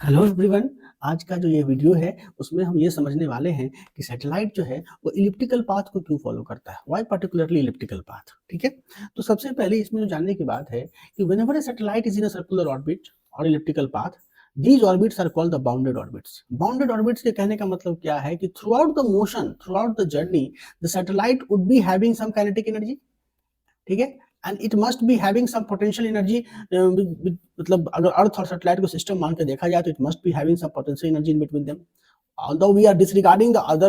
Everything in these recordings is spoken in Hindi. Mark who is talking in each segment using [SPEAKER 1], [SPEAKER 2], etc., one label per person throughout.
[SPEAKER 1] Hello everyone. आज का जो ये वीडियो है उसमें हम ये समझने वाले हैं कि सैटेलाइट जो है वो इलिप्टिकल पाथ को क्यों फॉलो करता है, व्हाई पर्टिकुलरली इलिप्टिकल पाथ। ठीक है, तो सबसे पहले इसमें जो जानने की बात है कि whenever a satellite is in a circular orbit और elliptical path, these orbits are called the bounded orbits. Bounded orbits के कहने का मतलब क्या है कि throughout the motion, throughout the journey, the satellite would be having some kinetic energy. ठीक है, and it must be having some potential energy. मतलब अगर अर्थ और सैटेलाइट को सिस्टम मान के देखा जाए तो it must be having some potential energy in between them, although we are disregarding the other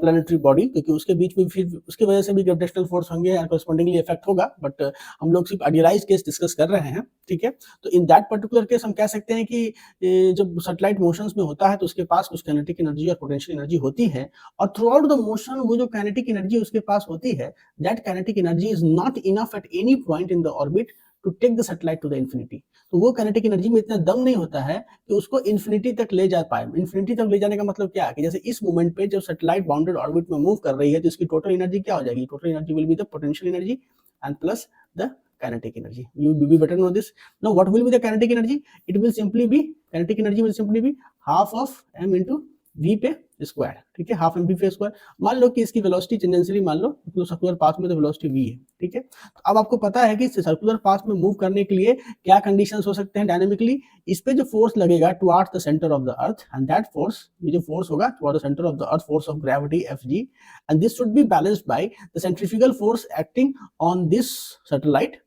[SPEAKER 1] planetary body, क्योंकि उसके बीच में फिर उसकी वजह से भी ग्रेविटेशनल फोर्स होंगे और correspondingly इफेक्ट होगा, बट हम लोग सिर्फ आइडियलाइज केस डिस्कस कर रहे हैं। ठीक है, तो इन दैट पर्टिकुलर केस हम कह सकते हैं कि जब सैटेलाइट मोशंस में होता है तो उसके पास कुछ काइनेटिक एनर्जी और पोटेंशियल एनर्जी होती है, और थ्रू आउट द मोशन वो जो काइनेटिक एनर्जी उसके पास होती है, that kinetic energy is not enough at any point in the orbit to take the satellite to the infinity. तो वो काइनेटिक एनर्जी में इतना दम नहीं होता है कि उसको इन्फिनिटी तक ले जा पाए। इन्फिनिटी तक ले जाने का मतलब क्या है कि जैसे इस मोमेंट पे जब सैटेलाइट बाउंडेड ऑर्बिट में मूव कर रही है तो इसकी टोटल एनर्जी क्या हो जाएगी? Total energy will be the potential energy and plus the kinetic energy. You better know this. Now what will be the kinetic energy? It will simply be, kinetic energy will simply be half of m into v पे स्क्वायर। ठीक है, हाफ एम वी पे स्क्वायर। मान लो कि इसकी वेलोसिटी टेंजेंशियली मान लो तो सर्कुलर पाथ में तो वेलोसिटी v है। ठीक है, तो अब आपको पता है कि सर्कुलर पाथ में मूव करने के लिए क्या कंडीशंस हो सकते हैं डायनेमिकली। इस पे जो फोर्स लगेगा towards the centre of the earth, and that force, ये जो फोर्स होगा towards the centre of the earth, force of gravity Fg, and this should be balanced by the centrifugal force acting on this satellite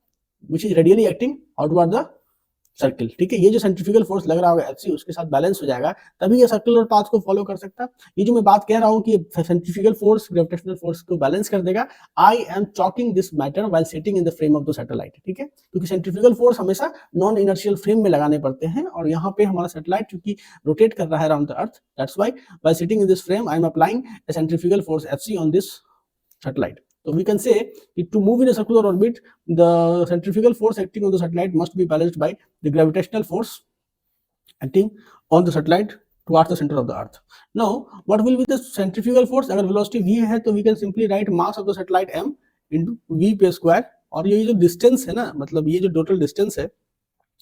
[SPEAKER 1] which is radially acting outward the circle. ठीक है, ये जो सेंट्रीफ्यूगल फोर्स लग रहा होगा Fc उसके साथ बैलेंस हो जाएगा, तभी ये सर्कुलर पाथ को फॉलो कर सकता है। ये जो मैं बात कह रहा हूँ कि सेंट्रीफ्यूगल फोर्स ग्रेविटेशनल फोर्स को बैलेंस कर देगा, I am talking this matter while sitting in the frame of the satellite. ठीक है, क्योंकि सेंट्रीफ्यूगल फोर्स हमेशा नॉन इनर्शियल फ्रेम में लगाने पड़ते हैं, और यहाँ पे हमारा सैटेलाइट क्योंकि रोटेट कर रहा है around the earth, that's why while sitting in this frame I am applying a centrifugal force Fc on this satellite. So we can say to move in a circular orbit, the centrifugal force acting on the satellite must be balanced by the gravitational force acting on the satellite towards the center of the earth. Now what will be the centrifugal force? अगर velocity v है तो we can simply write mass of the satellite m into v पे square, और ये जो डिस्टेंस है ना, मतलब ये जो टोटल डिस्टेंस है,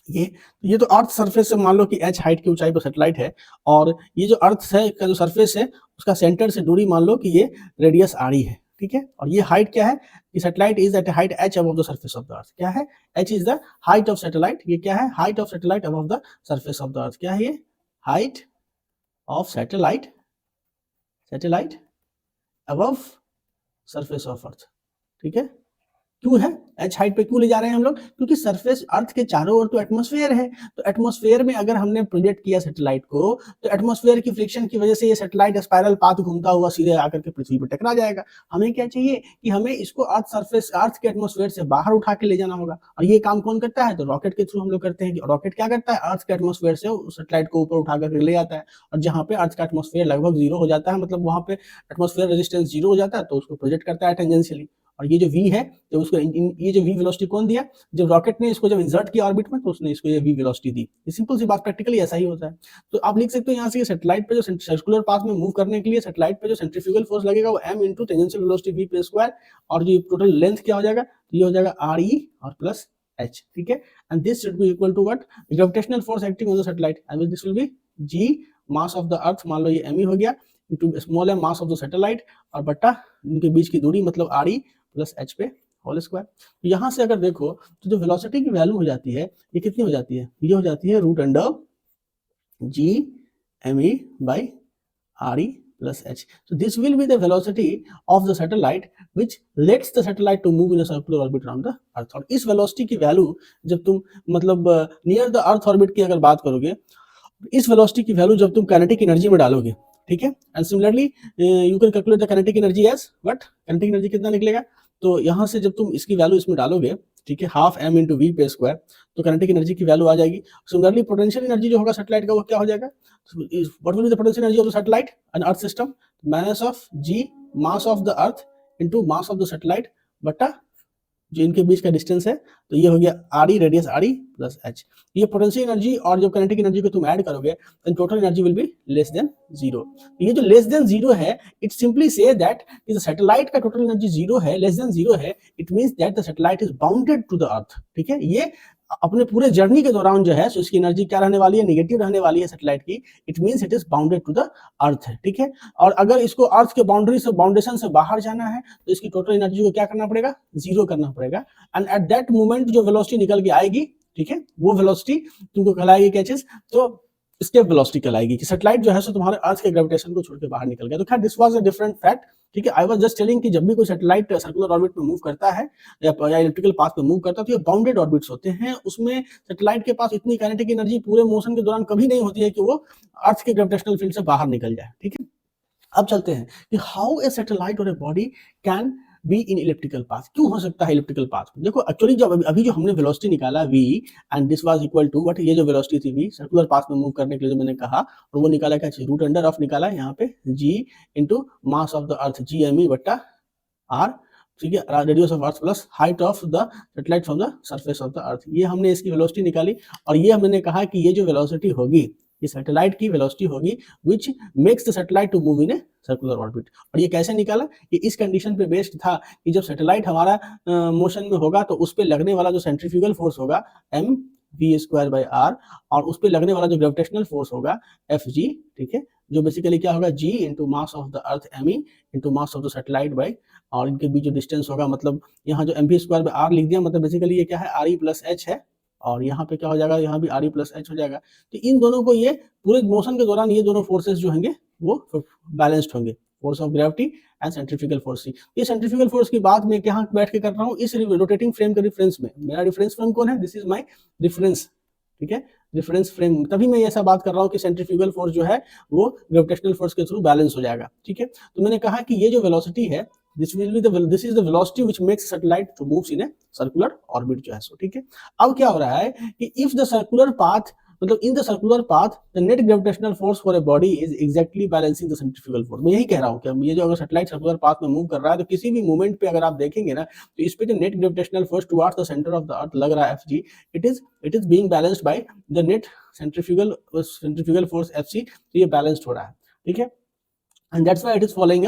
[SPEAKER 1] ये तो अर्थ सरफेस से मान लो कि h हाइट की ऊंचाई पर सैटेलाइट है, और ये जो अर्थ है का जो सरफेस है उसका सेंटर से दूरी मान लो कि ये रेडियस r है। ठीक है, और ये हाइट क्या है कि satellite is at height h above the surface of the earth. क्या है? h is the height of satellite. ये क्या है? Height of satellite above the surface of the earth. क्या है ये? Height of satellite, satellite above surface of earth. ठीक है, क्यों है h हाइट पे क्यों ले जा रहे हैं हम लोग? क्योंकि सरफेस अर्थ के चारों ओर तो एटमॉस्फेयर है, तो एटमॉस्फेयर में अगर हमने प्रोजेक्ट किया सैटेलाइट को तो एटमॉस्फेयर की फ्रिक्शन की वजह से ये सैटेलाइट स्पाइरल पाथ घूमता हुआ सीधे आकर के पृथ्वी पर टकरा जाएगा। हमें क्या चाहिए कि हमें इसको अर्थ सरफेस, अर्थ के एटमॉस्फेयर से बाहर उठा के ले जाना होगा, और ये काम कौन करता है? तो रॉकेट के थ्रू हम लोग करते हैं। रॉकेट क्या करता है? अर्थ के एटमॉस्फेयर से सैटेलाइट को ऊपर उठा करके ले आता है, और जहाँ पे अर्थ का एटमॉस्फेयर लगभग जीरो हो जाता है, मतलब वहाँ पे एटमॉस्फेयर रेजिस्टेंस जीरो हो जाता है, तो उसको प्रोजेक्ट करता है टेंजेंशियली। और ये जो v है, जब उसको ये जो v वेलोसिटी कौन दिया? जब रॉकेट ने इसको जब इंसर्ट किया ऑर्बिट में तो उसने इसको ये v वेलोसिटी दी। ये सिंपल सी बात, प्रैक्टिकली ऐसा ही होता है। तो आप लिख सकते हो यहाँ से सैटेलाइट पे जो सर्कुलर पाथ में मूव करने के लिए सैटेलाइट पे जो सेंट्रीफ्यूगल फोर्स लगेगा वो m into tangential velocity v पे स्क्वायर, और जो टोटल लेंथ क्या हो जाएगा? ये हो जाएगा re और प्लस h। ठीक है, and this should be equal to what? Gravitational force acting on the satellite, and this will be g mass of the earth, मान लो ये m हो गया, into small m mass of the satellite, और बट्टा इनके बीच की दूरी मतलब re प्लस h पे होल स्क्वायर। तो यहाँ से अगर देखो तो जो वेलोसिटी की वैल्यू हो जाती है ये कितनी हो जाती है? ये हो जाती है root under G M E by R E plus H. So this will be the velocity of the satellite which lets the satellite to move in a circular orbit around the earth। और इस वेलोसिटी की वैल्यू जब तुम मतलब नियर द अर्थ ऑर्बिट की अगर बात करोगे, इस वेलोसिटी की वैल्यू जब तुम काइनेटिक एनर्जी में डालोगे, ठीक है, and similarly you can calculate the kinetic energy as what? Kinetic energy कितना निकलेगा? तो यहाँ से जब तुम इसकी वैल्यू इसमें डालोगे, ठीक है, हाफ m इंटू वी पे स्क्वायर, तो काइनेटिक एनर्जी की वैल्यू आ जाएगी। सिमिलरली पोटेंशियल एनर्जी जो होगा सैटेलाइट का वो क्या हो जाएगा? What will be the potential energy of the satellite and earth system? Minus of G mass of the earth into mass of the satellite बटा जो इनके बीच का डिस्टेंस है, तो ये हो गया R E, radius R E plus H. ये पोटेंशियल एनर्जी और जो काइनेटिक एनर्जी को तुम ऐड करोगे then total energy will be less than zero. ये जो लेस देन जीरो है, it simply say that the satellite का टोटल एनर्जी जीरो है, लेस देन जीरो है, it means that the satellite is bounded to the earth. ठीक है, ये अपने पूरे जर्नी के दौरान जो है, सो इसकी एनर्जी क्या रहने वाली है, नेगेटिव रहने वाली है सैटेलाइट की। It means it is bounded to the earth है, ठीक है। और अगर इसको अर्थ के बाउंड्री से, बाउंडेशन से बाहर जाना है, तो इसकी टोटल एनर्जी को क्या करना पड़ेगा, जीरो करना पड़ेगा। एंड एट दैट मोमेंट जो वेलोसिटी निकल के आएगी, ठीक है, वो वेलोसिटी तुमको कहलाएगी क्या चीज, तो स्केप वेलोसिटी कहलाएगी कि सैटेलाइट जो है सो तुम्हारे अर्थ के ग्रेविटेशन को छोड़ के बाहर निकल गया। तो खैर this was a different fact, ठीक है। आई वाज जस्ट टेलिंग कि जब भी कोई सैटेलाइट सर्कुलर ऑर्बिट में मूव करता है या इलेक्ट्रिकल पाथ पे मूव करता है, तो ये बाउंडेड ऑर्बिट्स होते हैं। उसमें सैटेलाइट के पास इतनी काइनेटिक एनर्जी पूरे मोशन के दौरान कभी नहीं होती है कि वो अर्थ के ग्रेविटेशनल फील्ड से बाहर निकल जाए, ठीक है। अब चलते हैं कि हाउ ए सैटेलाइट और a body can be in elliptical path, क्यों हो सकता है इलिप्टिकल पाथ। देखो एक्चुअली जब अभी जो हमने वेलोसिटी निकाला v and this was equal to what, ये जो वेलोसिटी थी v सर्कुलर पाथ में मूव करने के लिए जो मैंने कहा, और वो निकाला क्या, रूट अंडर ऑफ निकाला है यहाँ पे g into mass of the earth GME बट्टा r, ठीक है, radius of earth plus height of the satellite from the surface of the अर्थ। ये हमने इसकी वेलोसिटी निकाली, और ये हमने कहा कि ये जो वेलोसिटी होगी, ये सैटेलाइट की वेलोसिटी होगी which makes the satellite to move in a circular orbit. और ये कैसे निकाला, ये इस कंडीशन पे बेस्ड था कि जब सैटेलाइट हमारा मोशन में होगा, तो उस पे लगने वाला जो सेंट्रीफ्यूगल फोर्स होगा mv²/r, और उस पे लगने वाला जो ग्रेविटेशनल फोर्स होगा Fg, ठीक है, जो बेसिकली क्या होगा, g into mass of the earth me into mass of the satellite by, और इनके बीच जो डिस्टेंस होगा, मतलब यहाँ जो mv²/r लिख दिया, मतलब बेसिकली ये क्या है, re प्लस h है, और यहाँ पे क्या हो जाएगा, यहाँ भी re प्लस h हो जाएगा। तो इन दोनों को, ये पूरे मोशन के दौरान ये दोनों फोर्सेस जो होंगे वो बैलेंस्ड होंगे, force of gravity and centrifugal force. ये सेंट्रीफ्यूगल फोर्स की बात मैं यहाँ बैठ के कर रहा हूँ इस रोटेटिंग फ्रेम के रिफरेंस में। मेरा रिफरेंस फ्रेम कौन है, दिस इज माय रिफरेंस, ठीक है, रिफरेंस फ्रेम। तभी मैं ऐसा बात कर रहा हूँ कि सेंट्रीफ्यूगल फोर्स जो है वो ग्रेविटेशनल फोर्स के थ्रू बैलेंस हो जाएगा, ठीक है। तो मैंने कहा कि ये जो वेलोसिटी है, this is the velocity which makes satellite to move in a circular orbit जो है सो, ठीक है। अब क्या हो रहा है कि इफ द सर्कुलर पाथ, मतलब in the circular path the net gravitational force for a body is exactly balancing the centrifugal force. मैं यही कह रहा हूँ कि ये जो अगर सैटेलाइट सर्कुलर पाथ में मूव कर रहा है, तो किसी भी मोमेंट पे अगर आप देखेंगे ना, तो इस पे जो net gravitational force towards the centre of the अर्थ लग रहा है Fg, it is being balanced by the net centrifugal force Fc। तो ये बैलेंस्ड हो रहा है, ठीक है, and that's why it is following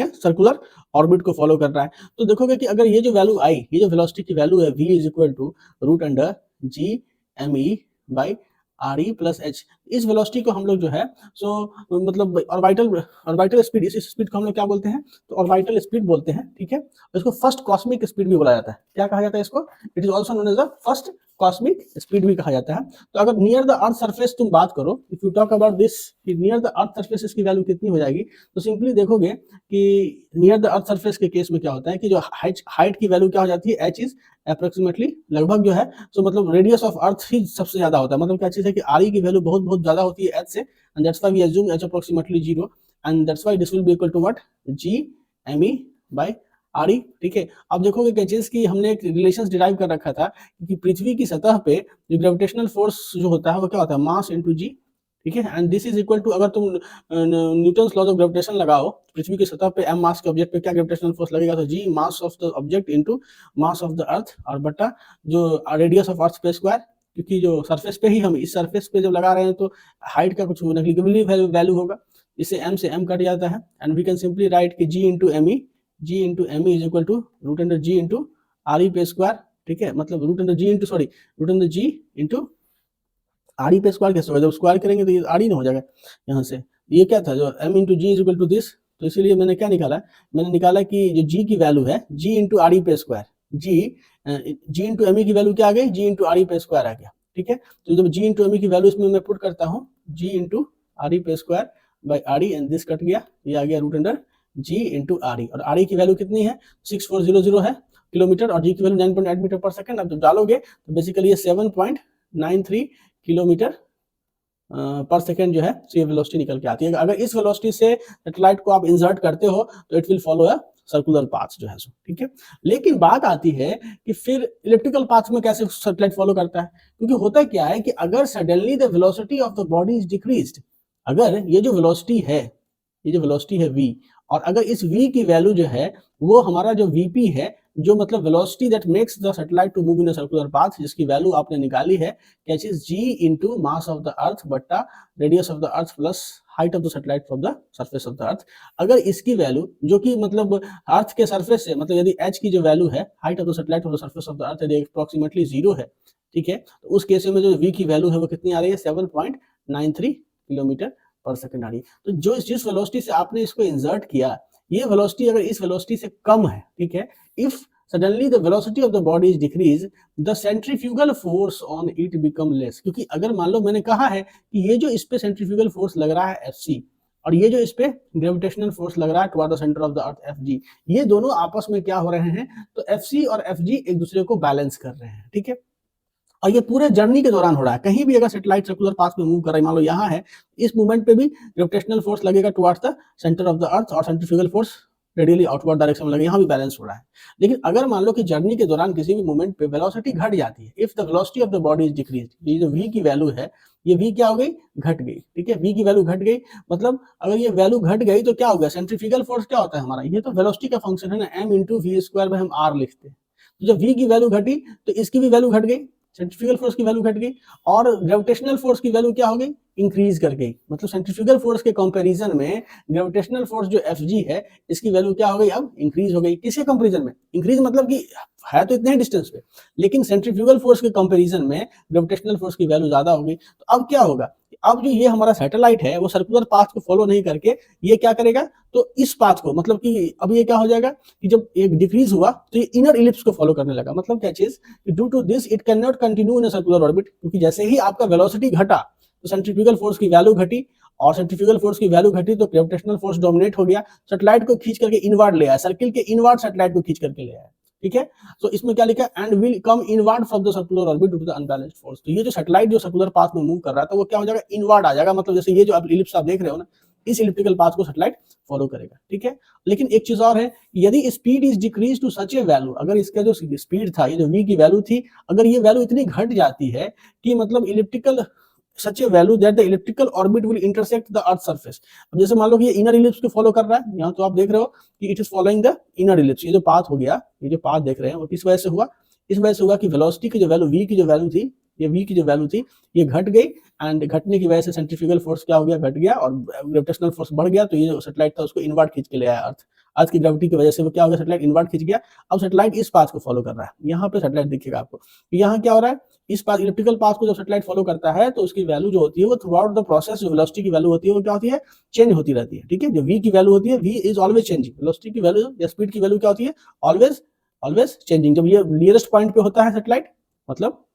[SPEAKER 1] a circular orbit को फॉलो कर रहा है। तो देखोगे कि अगर ये जो वैल्यू आई, ये जो वेलोसिटी की वैल्यू है v is equal to root under GME by RE plus H, इस वेलोसिटी को हम लोग जो है सो मतलब ऑर्बिटल स्पीड, इस स्पीड को हम लोग क्या बोलते हैं, तो ऑर्बिटल स्पीड बोलते हैं, ठीक है। इसको फर्स्ट कॉस्मिक स्पीड भी बोला जाता है। क्या कहा जाता है इसको, it is also known as the first cosmic speed भी कहा जाता है। तो अगर नियर द अर्थ सरफेस तुम बात करो, if you talk about this कि नियर द अर्थ सरफेस इसकी वैल्यू कितनी हो जाएगी, तो सिंपली देखोगे कि नियर द अर्थ सरफेस के केस में क्या होता है कि जो हाइट की वैल्यू क्या हो जाती है, h इज अप्रोक्सीमेटली, लगभग जो है सो मतलब रेडियस ऑफ अर्थ ही सबसे ज्यादा होता है। मतलब क्या चीज है कि RE की वैल्यू बहुत बहुत ज्यादा होती है h से, and that's why we assume h approximately 0, and that's why this will be equal to what, GME by RE, ठीक है। अब देखोगे कि चीज की हमने एक रिलेशंस डिराइव कर रखा था कि पृथ्वी की सतह पे जो ग्रेविटेशनल फोर्स जो होता है वो क्या होता है, मास इनटू g, ठीक है, and this is equal to, अगर तुम न्यूटन्स लॉज ऑफ ग्रेविटेशन लगाओ, पृथ्वी की सतह पे m मास के ऑब्जेक्ट पे क्या ग्रेविटेशनल फोर्स लगेगा, तो g mass of the object into mass of the earth, और बटा जो रेडियस ऑफ अर्थ पे स्क्वायर, क्योंकि जो सरफेस पे ही हम इस सरफेस पे जब लगा रहे हैं तो हाइट का कुछ नेग्लिजिबल वैल्यू होगा, इससे m से m कट जाता है, and we can simply write कि g into me is equal to root under g into RE पे स्क्वायर, ठीक है, मतलब root under g into RE पे स्क्वायर कैसे होगा, जब स्क्वायर करेंगे तो ये RE ना हो जाएगा यहाँ से। ये क्या था, जो m into G is equal to this, तो इसीलिए मैंने क्या निकाला, मैंने निकाला कि जो g की वैल्यू है g इंटू RE पे स्क्वायर, g इंटू me की वैल्यू क्या आ गई, g इंटू RE पे स्क्वायर आ गया, ठीक है। तो जब g इंटू me की वैल्यू इसमें मैं पुट करता हूँ, g इंटू RE पे square by RE, and this cut गया, ये आ गया root under g into RE, और RE की वैल्यू कितनी है, 6400 है किलोमीटर, और g की वैल्यू 9.8 मीटर पर सेकंड। अब जब डालोगे तो बेसिकली ये 7.93 किलोमीटर पर सेकंड जो है ये वेलोसिटी निकल के आती है। अगर इस वेलोसिटी से सैटेलाइट को आप इंसर्ट करते हो तो it will follow a circular path जो है सो, ठीक है। लेकिन बात आती है कि फिर इलिप्टिकल पाथ में कैसे सैटेलाइट फॉलो करता है, क्योंकि होता क्या है कि अगर suddenly the velocity of the body is decreased, अगर ये जो वेलोसिटी है v, और अगर इस v की वैल्यू जो है वो हमारा जो vp है, जो मतलब velocity that makes the satellite to move in a circular path, जिसकी वैल्यू आपने निकाली है क्या चीज, g into mass of the earth बट्टा radius of the earth plus height of the satellite from the surface of the earth. अगर इसकी वैल्यू जो कि मतलब अर्थ के सरफेस से, मतलब यदि h की जो वैल्यू है height of the satellite from the surface of the अर्थ यदि अप्रोक्सीमेटली 0 है, ठीक है। तो उस केस में जो v की वैल्यू है वो कितनी आ रही है, 7.93 किलोमीटर पर सेकंड आ रही है। तो जो जिस वेलोसिटी से आपने इसको इंसर्ट किया, ये वेलोसिटी अगर इस वेलोसिटी से कम है, ठीक है, if suddenly the velocity of the body is decrease, the centrifugal force on it become less. क्योंकि अगर मान लो मैंने कहा है कि ये जो इस पे सेंट्रीफ्यूगल फोर्स लग रहा है Fc, और ये जो इस पे ग्रेविटेशनल फोर्स लग रहा है toward the centre of the earth Fg, ये दोनों आपस में क्या हो रहे हैं, तो Fc और Fg एक दूसरे को बैलेंस कर रहे हैं, ठीक है। और ये पूरे जर्नी के दौरान हो रहा है, कहीं भी अगर सैटेलाइट सर्कुलर पाथ में मूव कर रहा है, मान लो यहाँ है, इस मूवमेंट पे भी ग्रेविटेशनल फोर्स लगेगा towards the centre of the earth, और centrifugal force radially outward direction में लगेगा, यहाँ भी बैलेंस हो रहा है। लेकिन अगर मान लो कि जर्नी के दौरान किसी भी मूवमेंट पे वेलोसिटी घट जाती है, if the velocity of the body is decrease, ये जो v की वैल्यू है, ये v क्या हो गई, घट गई, ठीक है। v की वैल्यू घट गई, मतलब अगर ये वैल्यू घट गई तो क्या हो गया, सेंट्रीफ्यूगल फोर्स क्या होता है हमारा, ये तो वेलोसिटी का फंक्शन है ना, m इंटू वी स्क्वायर में हम r लिखते हैं। तो जब v की वैल्यू घटी तो इसकी भी वैल्यू घट गई, सेंट्रीफ्यूगल फोर्स की वैल्यू घट गई, और ग्रेविटेशनल फोर्स की वैल्यू क्या हो गई, इंक्रीज कर गई। मतलब सेंट्रीफ्यूगल फोर्स के कंपैरिजन में ग्रेविटेशनल फोर्स जो Fg है, इसकी वैल्यू क्या हो गई, अब इंक्रीज हो गई। किसके कंपैरिजन में इंक्रीज, मतलब कि है तो इतने ही डिस्टेंस पे, लेकिन सेंट्रीफ्यूगल फोर्स के कंपैरिजन में ग्रेविटेशनल फोर्स की वैल्यू ज्यादा हो गई। तो अब क्या होगा, अब जो ये हमारा सैटेलाइट है वो सर्कुलर पाथ को फॉलो नहीं करके ये क्या करेगा, तो इस पाथ को, मतलब कि अब ये क्या हो जाएगा कि जब एक डिक्रीज हुआ तो ये इनर इलिप्स को फॉलो करने लगा। मतलब क्या चीज, due to this it can not continue in a circular orbit, क्योंकि जैसे ही आपका वेलोसिटी घटा तो सेंट्रीफ्यूगल फोर्स की वैल्यू घटी, और सेंट्रीफ्यूगल फोर्स की वैल्यू घटी तो ग्रेविटेशनल फोर्स डोमिनेट हो गया, सैटेलाइट को खींच करके इनवर्ड ले आया, सर्किल के इनवर्ड सैटेलाइट को खींच करके ले आया, ठीक है। तो इसमें क्या लिखा है, and will come inward from the circular orbit due to the unbalanced force. तो ये जो सैटेलाइट जो सर्कुलर पाथ में मूव कर रहा था वो क्या हो जाएगा, इनवर्ड आ जाएगा। मतलब जैसे ये जो आप इलिप्स आप देख रहे हो ना, इस इलिप्टिकल पाथ को सैटेलाइट फॉलो करेगा, ठीक है। लेकिन एक चीज और है, यदि speed is decrease to such a value, अगर इसका जो स्पीड था, ये जो v की वैल्यू थी, अगर ये वैल्यू इतनी घट जाती है कि मतलब elliptical such a value that the elliptical orbit will intersect the earth surface। अब जैसे मान लो कि ये इनर इलिप्स को फॉलो कर रहा है, यहाँ तो आप देख रहे हो कि it is following the inner ellipse. ये जो पाथ हो गया, ये जो पाथ देख रहे हैं वो किस वजह से हुआ, इस वजह से हुआ कि वेलोसिटी की जो वैल्यू v की जो वैल्यू थी, ये v की जो वैल्यू थी ये घट गई, एंड घटने की वजह से सेंट्रीफ्यूगल फोर्स क्या हो गया, घट गया, और ग्रेविटेशनल फोर्स बढ़ गया। तो ये जो सैटेलाइट था उसको इनवर्ट खींच के ले आया अर्थ, अर्थ की ग्रेविटी की वजह से वो क्या हो गया, सैटेलाइट इनवर्ट खींच गया। अब सैटेलाइट इस पाथ को फॉलो कर रहा है, यहाँ पे सैटेलाइट दिखेगा आपको। यहाँ क्या हो रहा है, इस पाथ इलिप्टिकल पाथ को जब सैटेलाइट फॉलो करता है तो उसकी वैल्यू जो होती है वो थ्रू आउट द प्रोसेस, जो वेलोसिटी की वैल्यू होती है वो क्या होती है, चेंज होती रहती है, ठीक है। जो v की वैल्यू होती है, v is always changing, velocity की वैल्यू या स्पीड की वैल्यू क्या होती है, ऑलवेज ऑलवेज चेंजिंग। जब ये नियरेस्ट पॉइंट पे होता है सैटेलाइट, मतलब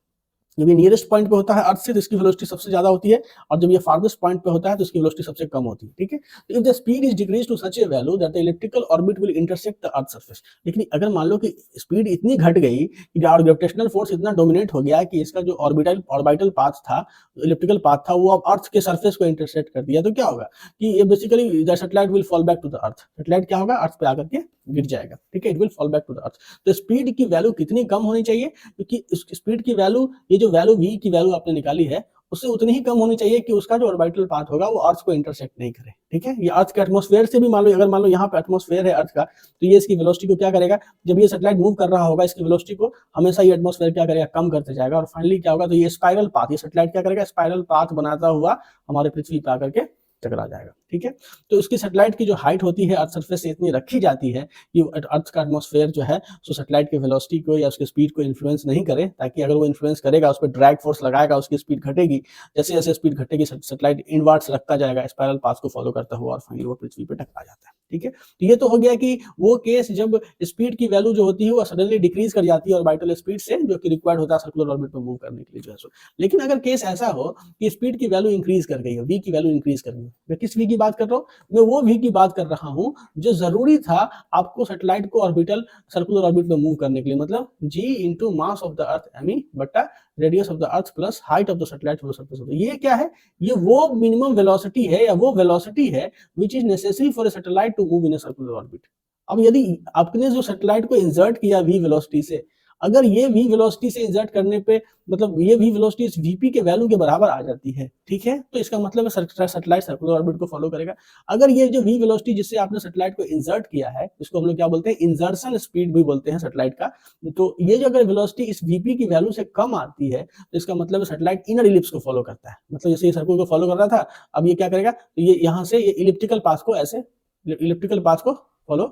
[SPEAKER 1] जब ये नियरेस्ट पॉइंट पे होता है अर्थ से तो इसकी वेलोसिटी सबसे ज्यादा होती है, और जब ये फार्देस्ट पॉइंट पे होता है तो इसकी वेलोसिटी सबसे कम होती है, ठीक है। तो if the speed is decrease to such a value that the elliptical orbit will intersect the earth surface. लेकिन अगर मान लो कि स्पीड इतनी घट गई कि ग्रेविटेशनल फोर्स इतना डोमिनेट हो गया कि इसका जो ऑर्बिटल पाथ था, इलिप्टिकल पाथ था, वो अब अर्थ के सरफेस को इंटरसेक्ट कर दिया, तो क्या होगा कि ये basically the satellite will fall back to the earth. Satellite क्या होगा, अर्थ पे आकर के गिर जाएगा, ठीक है, it will fall back to the earth. तो स्पीड की वैल्यू कितनी कम होनी चाहिए, क्योंकि स्पीड की वैल्यू, ये जो वैल्यू v की वैल्यू आपने निकाली है, उससे उतनी ही कम होनी चाहिए कि उसका जो ऑर्बिटल पाथ होगा वो अर्थ को इंटरसेक्ट नहीं करे, ठीक है। ये अर्थ के एटमॉस्फेयर से भी मान लो, अगर मान लो यहाँ पे एटमॉस्फेयर है अर्थ का, तो ये इसकी वेलोसिटी को क्या करेगा, जब ये सैटेलाइट मूव कर रहा होगा, इसकी वेलोसिटी को हमेशा ये एटमॉस्फेयर क्या करेगा, कम करते जाएगा, और फाइनली क्या होगा, तो ये स्पाइरल पाथ, ये सैटेलाइट क्या करेगा, स्पाइरल पाथ बनाता हुआ हमारे पृथ्वी पे आकर के टकरा जाएगा, ठीक है। तो उसकी सैटेलाइट की जो हाइट होती है अर्थ सरफेस से इतनी रखी जाती है कि अर्थ का एटमॉस्फेयर जो है सो सैटेलाइट के वेलोसिटी को या उसकी स्पीड को इन्फ्लुएंस नहीं करे, ताकि अगर वो इन्फ्लुएंस करेगा, उस पर ड्रैग फोर्स लगाएगा, उसकी स्पीड घटेगी। जैसे जैसे स्पीड घटेगी सैटेलाइट इनवर्ड्स रखता जाएगा स्पाइरल पाथ को फॉलो करता हुआ, और फाइनली वो पृथ्वी पे टकरा जाता है, ठीक है। तो ये तो हो गया कि वो केस जब स्पीड की वैल्यू जो होती है वो सडनली डिक्रीज कर जाती है ऑर्बिटल स्पीड से, जो कि रिक्वायर्ड होता है सर्कुलर ऑर्बिट में मूव करने के लिए जो है सो। लेकिन अगर केस ऐसा हो कि स्पीड की वैल्यू इंक्रीज कर गई हो, v की वैल्यू इंक्रीज कर गई, मैं किस v की बात कर रहा हूँ, मैं वो v की बात कर रहा हूँ जो जरूरी था आपको सैटेलाइट को ऑर्बिटल सर्कुलर ऑर्बिट में मूव करने के लिए, मतलब g into mass of the earth एमी बटा radius of the earth plus height of the satellite from the surface of the. ये क्या है, ये वो मिनिमम वेलोसिटी है या वो वेलोसिटी है which is necessary for a satellite to move in a circular orbit. अब यदि आपने जो सैटेलाइट को इंसर्ट किया v वेलोसिटी से, अगर ये v वेलोसिटी से इंसर्ट करने पे, मतलब ये v वेलोसिटी इस vp के वैल्यू के बराबर आ जाती है, ठीक है, तो इसका मतलब है सैटेलाइट सर्कुलर ऑर्बिट को फॉलो करेगा। अगर ये जो v वेलोसिटी जिससे आपने सैटेलाइट को इंसर्ट किया है, इसको हम लोग क्या बोलते हैं, इंसर्शन स्पीड भी बोलते हैं सैटेलाइट का, तो ये जो अगर वेलोसिटी इस vp की वैल्यू से कम आती है तो इसका मतलब है सैटेलाइट इनर इलिप्स को फॉलो करता है। मतलब जैसे ये सर्कुल को फॉलो कर रहा था, अब ये क्या करेगा, तो ये यहाँ से ये इलिप्टिकल पाथ को ऐसे इलिप्टिकल पाथ को फॉलो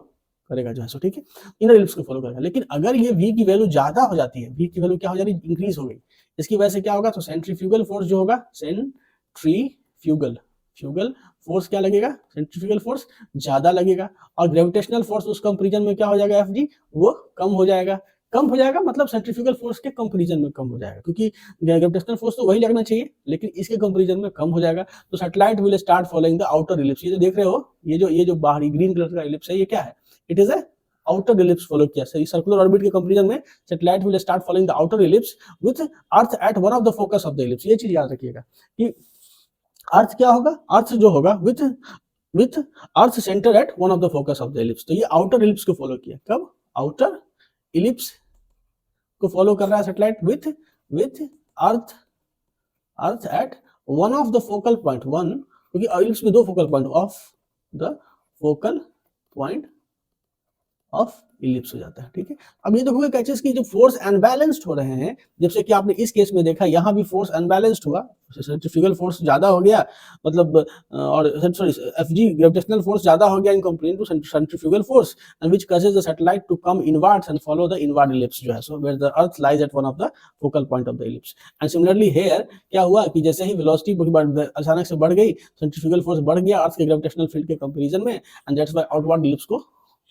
[SPEAKER 1] करेगा जो है सो, ठीक है, इनर इलिप्स को फॉलो करेगा। लेकिन अगर ये v की वैल्यू ज्यादा हो जाती है, v की वैल्यू क्या हो जा रही है, इंक्रीज हो गई, इसकी वजह से क्या होगा, तो सेंट्रीफ्यूगल फोर्स जो होगा, सेंट्रीफ्यूगल फ्यूगल फोर्स क्या लगेगा, सेंट्रीफ्यूगल फोर्स ज्यादा लगेगा, और ग्रेविटेशनल फोर्स उस कंपैरिजन में क्या हो जाएगा, एफ जी वो कम हो जाएगा। कम हो जाएगा मतलब सेंट्रीफ्यूगल फोर्स के कंपैरिजन में कम हो जाएगा, क्योंकि ग्रेविटेशनल फोर्स तो वही लगना चाहिए लेकिन इसके कंपैरिजन में कम हो जाएगा। तो satellite will start following the outer ellipse. ये जो देख रहे हो, ये जो बाहरी ग्रीन कलर का इलिप्स है, ये क्या है, it is a outer ellipse follow किया। सही, सर्कुलर ऑर्बिट के कंपैरिजन में satellite will start following the outer ellipse with earth at one of the focus of the ellipse. ये चीज याद रखिएगा कि अर्थ क्या होगा, अर्थ जो होगा with earth centre at one of the focus of the ellipse. तो ये आउटर इलिप्स को फॉलो किया, कब, आउटर इलिप्स को फॉलो कर रहा है satellite with earth earth at one of the focal point, one क्योंकि इलिप्स में दो focal point, of the focal point of ellipse हो जाता है। ठीक है, अब ये देखोगे कैचेस की जो फोर्स अनबैलेंस्ड हो रहे हैं, जैसे कि आपने इस केस में देखा, यहाँ भी फोर्स अनबैलेंस्ड हुआ, सेंट्रीफ्यूगल फोर्स ज्यादा हो गया, मतलब और सॉरी एफजी ग्रेविटेशनल फोर्स ज्यादा हो गया in comparison to centrifugal force, and which causes the satellite to come inwards and follow the inward ellipse जो है, so where the earth lies at one of the focal point of the ellipse. And similarly here क्या हुआ कि जैसे ही वेलोसिटी अचानक से बढ़ गई, सेंट्रीफ्यूगल फोर्स बढ़ गया अर्थ के ग्रेविटेशनल फील्ड के कंपेरिजन में, and that's why outward ellipse को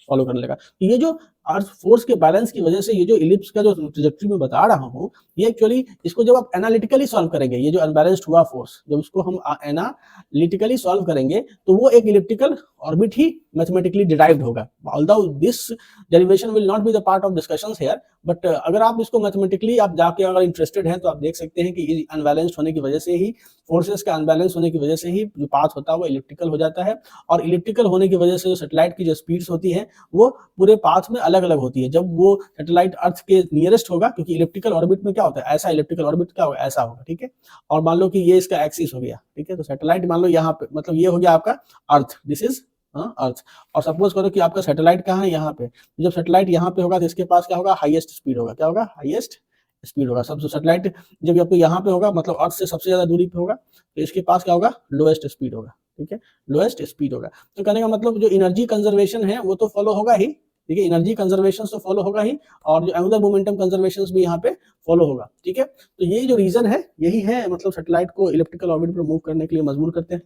[SPEAKER 1] फॉलो करने लगा। तो ये जो अर्थ फोर्स के बैलेंस की वजह से ये जो इलिप्स का जो ट्रैजेक्टरी में बता रहा हूँ, ये एक्चुअली इसको जब आप एनालिटिकली सॉल्व करेंगे, ये जो अनबैलेंस्ड हुआ फोर्स जब उसको हम एनालिटिकली सॉल्व करेंगे तो वो एक इलिप्टिकल ऑर्बिट ही मैथमेटिकली डिराइव्ड होगा। Although this derivation will not be the part of discussions here, but अगर आप इसको मैथमेटिकली आप जाके अगर इंटरेस्टेड हैं तो आप देख सकते हैं कि अनबैलेंस्ड होने की वजह से ही, फोर्सेस का अनबैलेंस होने की वजह से ही जो पाथ होता है वो इलिप्टिकल हो जाता है, और इलिप्टिकल होने की वजह से जो सैटेलाइट की जो स्पीड्स होती है वो पूरे पाथ में अलग अलग होती है। जब वो सैटेलाइट अर्थ के नियरेस्ट होगा, क्योंकि इलिप्टिकल ऑर्बिट में क्या होता है, ऐसा इलिप्टिकल ऑर्बिट क्या होगा, ऐसा होगा। ठीक है, और मान लो कि ये इसका एक्सिस हो गया, ठीक है, तो सैटेलाइट मान लो यहाँ पे, मतलब ये हो गया आपका अर्थ, दिस इज अर्थ, और सपोज करो कि आपका सैटेलाइट कहाँ है, यहाँ पे। जब सैटेलाइट यहाँ पे होगा तो इसके पास क्या होगा, हाईएस्ट स्पीड होगा, क्या होगा, हाईएस्ट स्पीड होगा। सब सैटेलाइट जब आपको यहाँ पे होगा, मतलब अर्थ से सबसे ज्यादा दूरी पे होगा, तो इसके पास क्या होगा, लोएस्ट स्पीड होगा। ठीक है, लोएस्ट स्पीड होगा। तो कहने का मतलब जो एनर्जी कंजर्वेशन है वो तो फॉलो होगा ही, ठीक है, एनर्जी कंजर्वेशन तो फॉलो होगा ही, और जो एंगुलर मोमेंटम कंजर्वेशन भी यहाँ पे फॉलो होगा। ठीक है, तो ये जो रीजन है यही है, मतलब सैटेलाइट को इलिप्टिकल ऑर्बिट पर मूव करने के लिए मजबूर करते हैं।